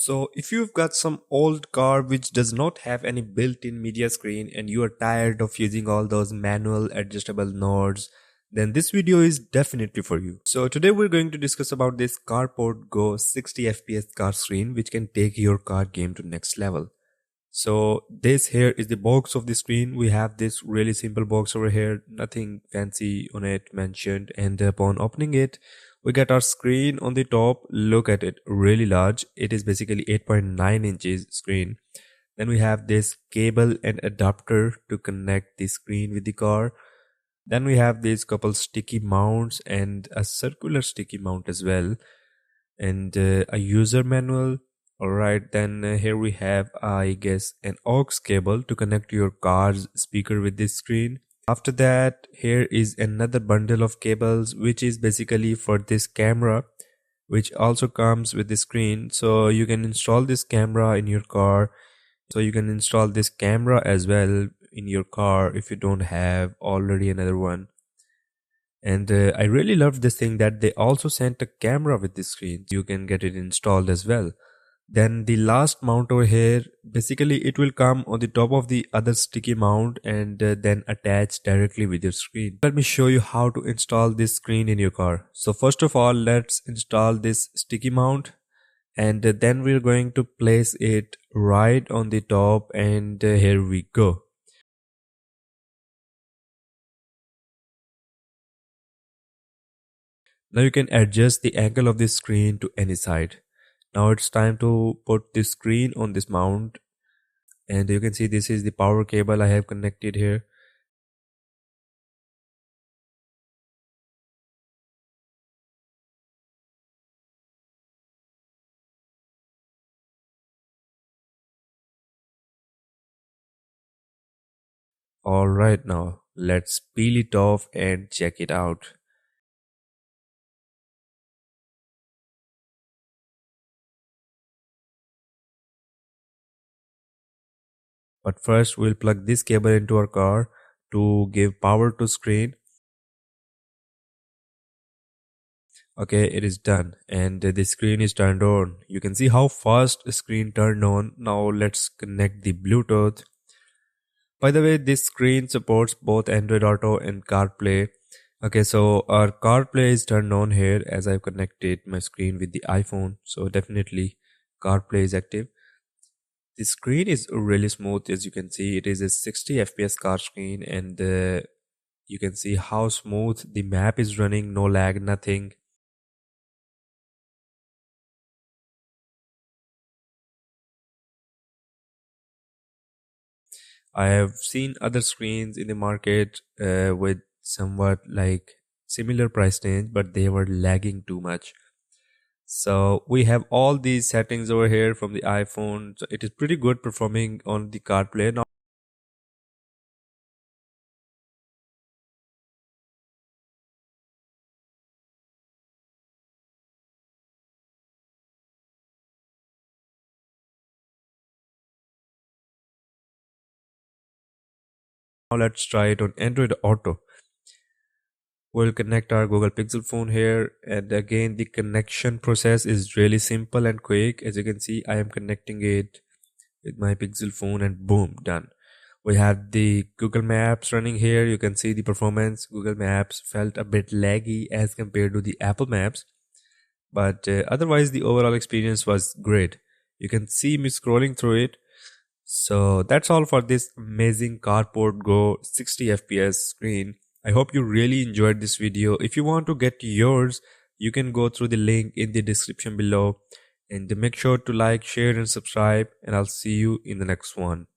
So if you've got some old car which does not have any built-in media screen and you are tired of using all those manual adjustable nodes, then this video is definitely for you. So today we're going to discuss about this CARPODGO 60 FPS car screen which can take your car game to next level. So this here is the box of the screen. We have this really simple box over here, nothing fancy on it mentioned, and upon opening it we get our screen on the top. Look at it, really large. It is basically 8.9 inches screen. Then we have this cable and adapter to connect the screen with the car. Then we have these couple sticky mounts and a circular sticky mount as well, and a user manual. Alright, then here we have, I guess, an aux cable to connect your car's speaker with this screen. After that, here is another bundle of cables which is basically for this camera, which also comes with the screen. So you can install this camera in your car. So you can install this camera as well in your car if you don't have already another one. And I really love this thing that they also sent a camera with the screen. You can get it installed as well. Then the last mount over here, basically it will come on the top of the other sticky mount and then attach directly with your screen. Let me show you how to install this screen in your car. So first of all, let's install this sticky mount, and then we're going to place it right on the top, and here we go. Now you can adjust the angle of this screen to any side. Now it's time to put the screen on this mount, and you can see this is the power cable I have connected here. Alright, now let's peel it off and check it out. But first we'll plug this cable into our car to give power to screen. Okay, it is done and the screen is turned on. You can see how fast the screen turned on. Now let's connect the Bluetooth. By the way, this screen supports both Android Auto and CarPlay. Okay, so our CarPlay is turned on here as I've connected my screen with the iPhone. So definitely CarPlay is active. The screen is really smooth. As you can see, it is a 60 FPS car screen, and you can see how smooth the map is running, no lag, nothing. I have seen other screens in the market with somewhat like similar price range, but they were lagging too much. So we have all these settings over here from the iPhone. So it is pretty good performing on the CarPlay. Now let's try it on Android Auto. We'll connect our Google Pixel phone here, and again the connection process is really simple and quick. As you can see, I am connecting it with my Pixel phone and boom, done. We have the Google Maps running here. You can see the performance. Google Maps felt a bit laggy as compared to the Apple Maps, but otherwise the overall experience was great. You can see me scrolling through it. So that's all for this amazing CARPODGO 60 FPS screen. I hope you really enjoyed this video. If you want to get yours, you can go through the link in the description below, and make sure to like, share and subscribe, and I'll see you in the next one.